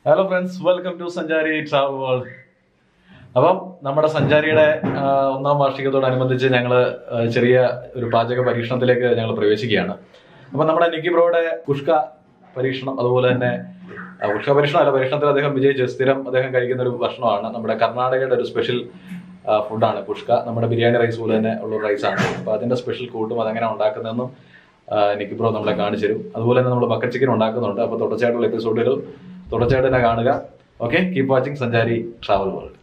Hello friends, welcome to Sanjari Travel World. അപ്പം നമ്മുടെ സഞ്ചാരിയുടെ ഒന്നാം വാർഷികത്തോടനുബന്ധിച്ച് ഞങ്ങൾ ചെറിയ ഒരു പാചക പരീക്ഷണത്തിലേക്ക് ഞങ്ങൾ പ്രവേശിക്കുകയാണ്. അപ്പം നമ്മുടെ നിക്കി ബ്രോയുടെ കുഷ്ക പരീക്ഷണം, അതുപോലെ തന്നെ കുഷ്ക പരീക്ഷണത്തിൽ അദ്ദേഹം വിജയിച്ച സ്ഥിരം അദ്ദേഹം കഴിക്കുന്ന ഒരു ഭക്ഷണമാണ്. നമ്മുടെ കർണാടകയുടെ ഒരു സ്പെഷ്യൽ ഫുഡാണ് കുഷ്ക. നമ്മുടെ ബിരിയാണി റൈസ് പോലെ തന്നെ ഉള്ള റൈസാണ്. അപ്പോൾ അതിന്റെ സ്പെഷ്യൽ കൂട്ടും അതെങ്ങനെ ഉണ്ടാക്കുന്നതെന്നും നിക്കി ബ്രോ നമ്മളെ കാണിച്ചു തരും. അതുപോലെ തന്നെ നമ്മൾ ബക്കറ്റ് ചിക്കൻ ഉണ്ടാക്കുന്നുണ്ട്. അപ്പോൾ തുടർച്ചയായിട്ടുള്ള എപ്പിസോഡുകൾ തുടർച്ചയായിട്ട് തന്നെ കാണുക. ഓക്കെ, കീപ് വാച്ചിങ് സഞ്ചാരി ട്രാവൽ വേൾഡ്.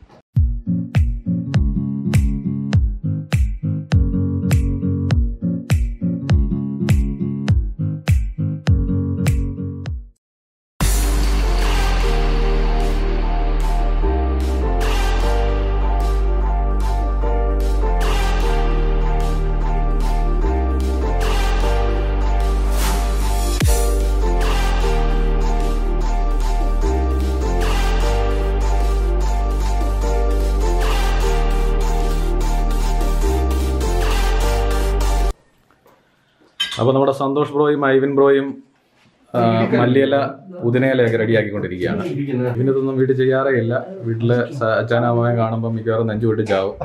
അപ്പോൾ നമ്മുടെ സന്തോഷ് ബ്രോയും ഐവിൻ ബ്രോയും മല്ലിയില പുതിനയിലൊക്കെ റെഡിയാക്കിക്കൊണ്ടിരിക്കുകയാണ്. ഇതിനൊന്നും വീട്ടിൽ ചെയ്യാറേ ഇല്ല. വീട്ടിൽ അച്ഛനമ്മയെ കാണുമ്പോൾ മിക്കവാറും നെഞ്ചു വിട്ട് ചാവും.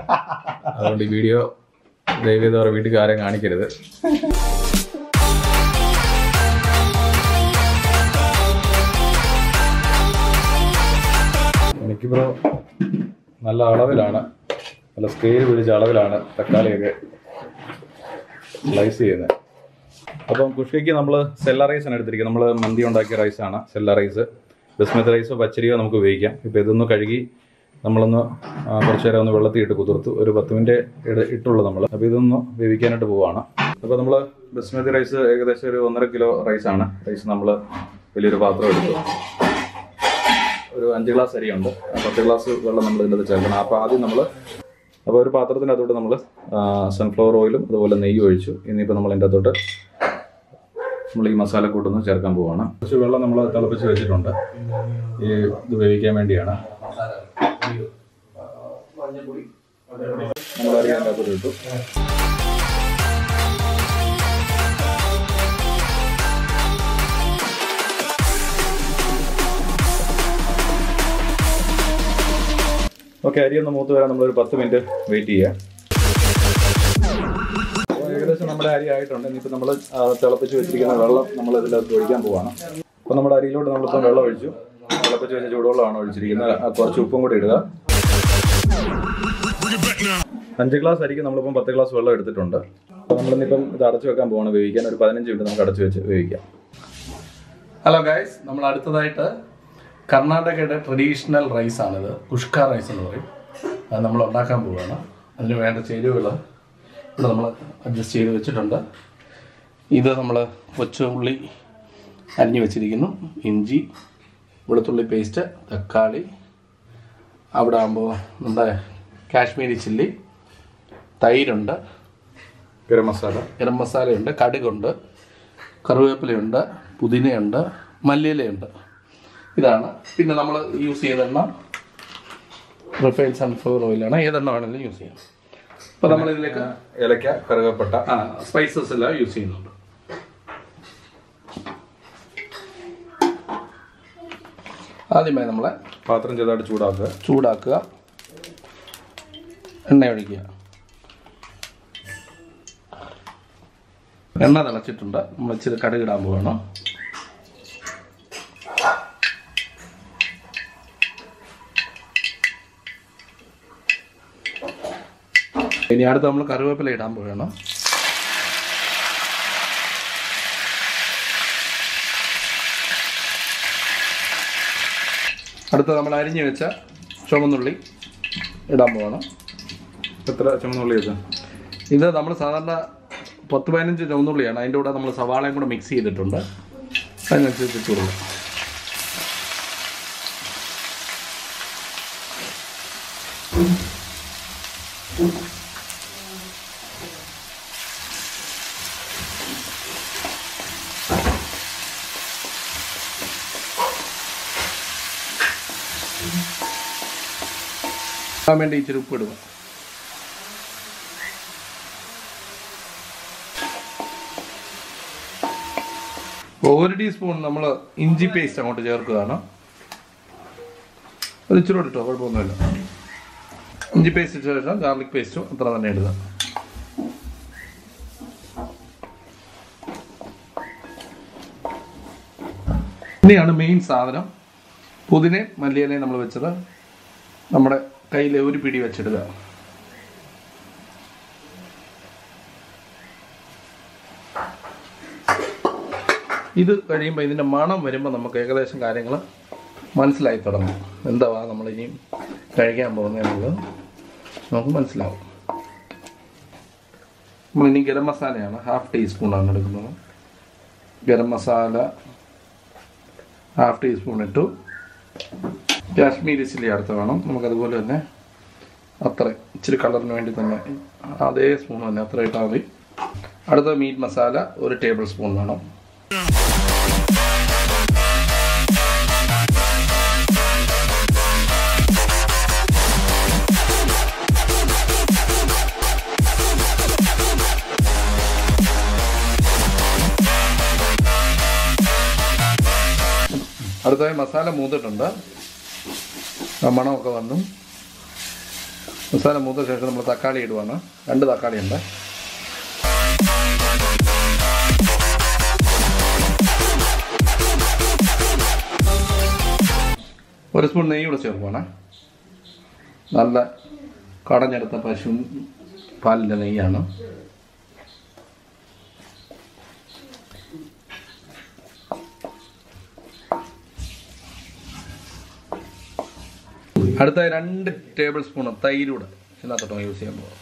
അതുകൊണ്ട് ഈ വീഡിയോ ദയവ് ചെയ്ത് അവരുടെ വീട്ടുകാരെ കാണിക്കരുത്. എനിക്ക് ബ്രോ നല്ല അളവിലാണ്, നല്ല സ്കെയിൽ പിടിച്ച അളവിലാണ് തക്കാളിയൊക്കെ സ്ലൈസ് ചെയ്യുന്നത്. അപ്പം കുഷ്കയ്ക്ക് നമ്മൾ സെല്ല റൈസാണ് എടുത്തിരിക്കുന്നത്. നമ്മൾ മന്തി ഉണ്ടാക്കിയ റൈസാണ് സെല്ല റൈസ്. ബസ്മതി റൈസോ പച്ചരിയോ നമുക്ക് ഉപയോഗിക്കാം. ഇപ്പോൾ ഇതൊന്ന് കഴുകി നമ്മളൊന്ന് കുറച്ച് നേരം ഒന്ന് വെള്ളത്തിൽ ഇട്ട് കുതിർത്തു. ഒരു 10 മിനിറ്റ് ഇട്ടുള്ളൂ നമ്മൾ. അപ്പോൾ ഇതൊന്ന് വേവിക്കാനായിട്ട് പോവുകയാണ്. അപ്പോൾ നമ്മൾ ബസ്മതി റൈസ് ഏകദേശം ഒരു 1.5 കിലോ റൈസാണ്. റൈസ് നമ്മൾ വലിയൊരു പാത്രം എടുത്തു. ഒരു 5 ഗ്ലാസ് അരിയുണ്ട്. 10 ഗ്ലാസ് വെള്ളം നമ്മൾ ഇതിനകത്ത് ചേർക്കണം. അപ്പോൾ ആദ്യം അപ്പോൾ ഒരു പാത്രത്തിനകത്തോട്ട് നമ്മൾ സൺഫ്ലവർ ഓയിലും അതുപോലെ നെയ്യും ഒഴിച്ചു. ഇനിയിപ്പോൾ നമ്മൾ ഇതിൻ്റെ അകത്തോട്ട് നമ്മൾ ഈ മസാല കൂട്ടൊന്ന് ചേർക്കാൻ പോവുകയാണ്. കുറച്ച് വെള്ളം നമ്മൾ തിളപ്പിച്ച് വെച്ചിട്ടുണ്ട്. ഈ ഇത് വേവിക്കാൻ വേണ്ടിയാണ്. നമ്മൾ അരി അതിൻ്റെ അകത്തോട്ട് ഇട്ടു. ഓക്കെ, അരി ഒന്ന് മൂത്ത് വരാൻ നമ്മളൊരു 10 മിനിറ്റ് വെയിറ്റ് ചെയ്യാം. ഏകദേശം നമ്മുടെ അരി ആയിട്ടുണ്ട്. ഇനിയിപ്പോൾ നമ്മൾ തിളപ്പിച്ച് വെച്ചിരിക്കുന്ന വെള്ളം നമ്മൾ ഇതിനകത്ത് ഒഴിക്കാൻ പോവാണ്. അപ്പോൾ നമ്മുടെ അരിയിലോട്ട് നമ്മളിപ്പോൾ വെള്ളം ഒഴിച്ചു. തിളപ്പിച്ച് വെച്ച ചൂടുവെള്ളമാണ് ഒഴിച്ചിരിക്കുന്നത്. കുറച്ച് ഉപ്പും കൂടി ഇടുക. 5 ഗ്ലാസ് അരിക്ക് നമ്മളിപ്പം 10 ഗ്ലാസ് വെള്ളം എടുത്തിട്ടുണ്ട്. അപ്പോൾ നമ്മളിന്നിപ്പം ഇത് അടച്ചു വെക്കാൻ പോവാണ് വേവിക്കാൻ. ഒരു 15 മിനിറ്റ് നമുക്ക് അടച്ചു വെച്ച് വേവിക്കാം. ഹലോ ഗൈസ്, നമ്മൾ അടുത്തതായിട്ട് കർണാടകയുടെ ട്രഡീഷണൽ റൈസാണിത്. കുഷ്ക റൈസ് എന്ന് പറയും. അത് നമ്മൾ ഉണ്ടാക്കാൻ പോവുകയാണ്. അതിന് വേണ്ട ചേരുവകൾ ഇവിടെ നമ്മൾ അഡ്ജസ്റ്റ് ചെയ്ത് വെച്ചിട്ടുണ്ട്. ഇത് നമ്മൾ കൊച്ചുള്ളി അരിഞ്ഞു വെച്ചിരിക്കുന്നു, ഇഞ്ചി, വെളുത്തുള്ളി പേസ്റ്റ്, തക്കാളി, അവിടെ ആകുമ്പോൾ നമ്മുടെ കാശ്മീരി ചില്ലി, തൈരുണ്ട്, ഗരം മസാലയുണ്ട്, കടുകുണ്ട്, കറിവേപ്പിലയുണ്ട്, പുതിനയുണ്ട്, മല്ലിയിലയുണ്ട്. ഇതാണ്. പിന്നെ നമ്മൾ യൂസ് ചെയ്ത എണ്ണ റിഫൈൻഡ് സൺഫ്ലവർ ഓയിലാണ്. ഏതെണ്ണ വേണമെങ്കിലും യൂസ് ചെയ്യാം. അപ്പോൾ നമ്മളിതിലേക്ക് ഏലക്ക, കറുകപ്പട്ട, സ്പൈസസ് എല്ലാം യൂസ് ചെയ്യുന്നുണ്ട്. ആദ്യമായി നമ്മളെ പാത്രം ചെറുതായിട്ട് ചൂടാക്കുക, എണ്ണ ഒഴിക്കുക. എണ്ണ തിളച്ചിട്ടുണ്ട്. നമ്മൾ ഇച്ചിരി കടുകിടാൻ പോകണം. ഇനി അടുത്ത് നമ്മൾ കറിവേപ്പില ഇടാൻ പോകണം. അടുത്ത് നമ്മൾ അരിഞ്ഞു വെച്ച ചുവന്നുള്ളി ഇടാൻ പോകണം. എത്ര ചുവന്നുള്ളി ഇത്? ഇത് നമ്മൾ സാധാരണ 10-15 ചുവന്നുള്ളിയാണ്. അതിൻ്റെ കൂടെ നമ്മൾ സവാളയും കൂടെ മിക്സ് ചെയ്തിട്ടുണ്ട്. അതിനനുസരിച്ച് ചൂടുള്ള വേണ്ടി ഇച്ചിരി ഉപ്പ് ഇടുക. ഒരു ടീസ്പൂൺ നമ്മൾ ഇഞ്ചി പേസ്റ്റ് അങ്ങോട്ട് ചേർക്കുകയാണ്. അത് ഇച്ചിരി ഇട്ടോ, കുഴപ്പമൊന്നുമില്ല. ഇഞ്ചി പേസ്റ്റ് ഇട്ട ശേഷം ഗാർലിക് പേസ്റ്റും അത്ര തന്നെ ഇടുക. ഇനിയാണ് മെയിൻ സാധനം. പുതിനയും മല്ലിയിലയും നമ്മൾ വെച്ചത് നമ്മുടെ കയ്യിൽ ഒരു പിടി വെച്ചിടുക. ഇത് കഴിയുമ്പോൾ ഇതിൻ്റെ മണം വരുമ്പോൾ നമുക്ക് ഏകദേശം കാര്യങ്ങൾ മനസ്സിലായി തുടങ്ങും. എന്താ നമ്മളിനിയും കഴിക്കാൻ പോകുന്നതെന്നുള്ളത് നമുക്ക് മനസ്സിലാവും. നമ്മളിനി ഗരം മസാലയാണ്, 1/2 ടീസ്പൂണാണ് എടുക്കുന്നത്. ഗരം മസാല 1/2 ടീസ്പൂൺ ഇട്ടു. കാശ്മീരി ചില്ലി അടുത്ത് വേണം നമുക്കതുപോലെ തന്നെ, അത്ര ഇച്ചിരി കളറിന് വേണ്ടി തന്നെ അതേ സ്പൂൺ തന്നെ അത്ര ഇട്ടാൽ മതി. അടുത്ത മീറ്റ് മസാല 1 ടേബിൾ സ്പൂൺ വേണം. അടുത്തതായി മസാല മൂത്തിട്ടുണ്ട്, മണമൊക്കെ വന്നു. മസാല മൂത്ത ശേഷം നമ്മൾ തക്കാളി ഇടുവാണ്. 2 തക്കാളി ഉണ്ട്. ഒരു സ്പൂൺ നെയ്യ് കൂടെ ചേർക്കുവാണ്. നല്ല കടഞ്ഞെടുത്ത പശു പാലിൻ്റെ നെയ്യാണ്. അടുത്ത 2 ടേബിൾ സ്പൂൺ തൈരൂടെ ഇതിനകത്തോട്ട് യൂസ് ചെയ്യാൻ പോകും.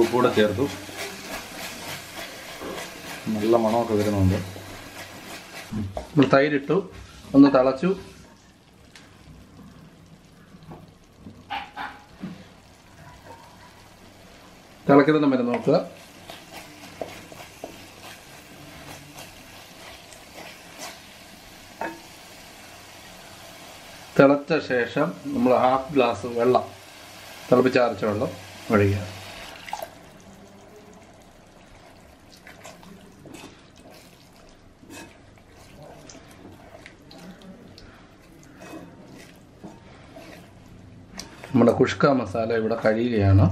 ഉപ്പൂടെ ചേർത്തു. നല്ല മണമൊക്കെ വരുന്നുണ്ട്. നമ്മൾ തൈരിട്ടു, ഒന്ന് തിളച്ചു. തിളക്കുന്നതും വരെ നോക്കുക. തിളച്ച ശേഷം നമ്മൾ 1/2 ഗ്ലാസ് വെള്ളം, തിളപ്പിച്ചാറിച്ച വെള്ളം ഒഴിക്കുക. നമ്മുടെ കുഷ്ക മസാല ഇവിടെ കഴിയുകയാണ്.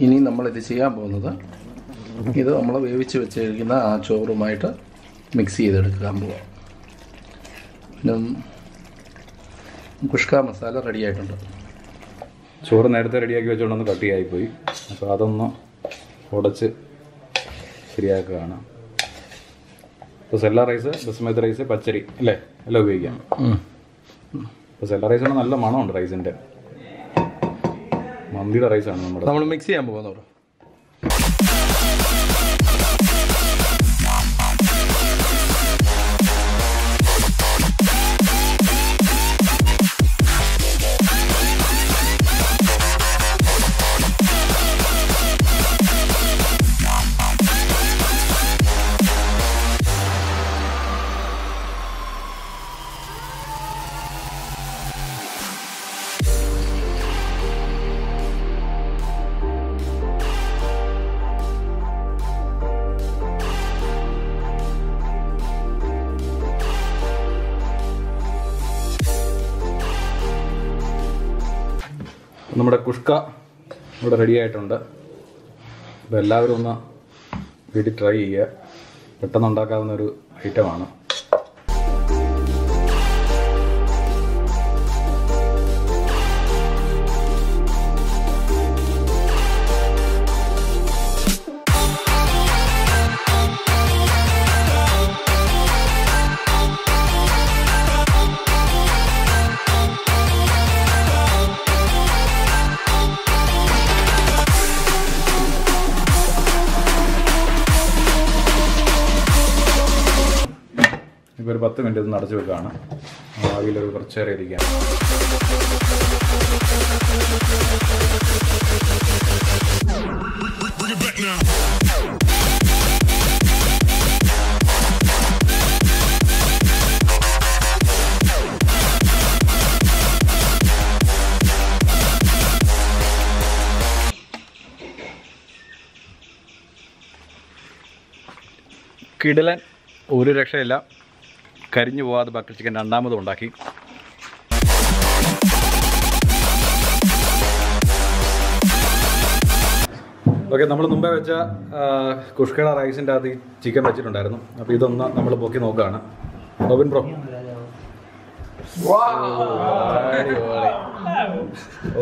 ഇനി നമ്മളിത് ചെയ്യാൻ പോകുന്നത്, ഇത് നമ്മൾ വേവിച്ച് വെച്ചിരിക്കുന്ന ആ ചോറുമായിട്ട് മിക്സ് ചെയ്തെടുക്കാൻ പോവാം. പിന്നെ കുഷ്ക മസാല റെഡി ആയിട്ടുണ്ട്. ചോറ് നേരത്തെ റെഡിയാക്കി വെച്ചുകൊണ്ടൊന്ന് കട്ടിയായിപ്പോയി. അപ്പോൾ അതൊന്ന് ഉടച്ച് ശരിയാക്കുകയാണ്. ഇപ്പോൾ സെല്ല റൈസ്, ബസ്മതി റൈസ്, പച്ചരി അല്ലേ എല്ലാം ഉപയോഗിക്കാം. ഇപ്പോൾ സെല്ല റൈസിന് നല്ല മണമുണ്ട്. റൈസിൻ്റെ മന്തിയുടെ റൈസാണ് നമ്മൾ മിക്സ് ചെയ്യാൻ പോകുന്നത്. നമ്മുടെ കുഷ്ക ഇവിടെ റെഡി ആയിട്ടുണ്ട്. അപ്പോൾ എല്ലാവരും ഒന്ന് വീട്ടിൽ ട്രൈ ചെയ്യുക. പെട്ടെന്ന് ഉണ്ടാക്കാവുന്ന ഒരു ഐറ്റമാണ്. ഇപ്പോൾ ഒരു 10 മിനിറ്റ് ഒന്ന് അടച്ചു വെക്കുകയാണ്. ആവിയിലൊരു കുറച്ച് നേരം ഇരിക്കാം. കിടിലൻ, ഒരു രക്ഷയില്ല. കരിഞ്ഞു പോകാതെ ബട്ടർ ചിക്കൻ രണ്ടാമതും ഉണ്ടാക്കി. ഓക്കെ, നമ്മൾ മുമ്പേ വെച്ച കുഷ്കയുടെ റൈസിൻ്റെ അകത്ത് ഈ ചിക്കൻ വെച്ചിട്ടുണ്ടായിരുന്നു. അപ്പോൾ ഇതൊന്ന് നമ്മൾ പൊക്കി നോക്കുകയാണ്. റോബിൻ ബ്രോ,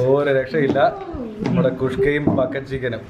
ഒരു രക്ഷയില്ല നമ്മുടെ കുഷ്കയും ബക്കറ്റ് ചിക്കനും.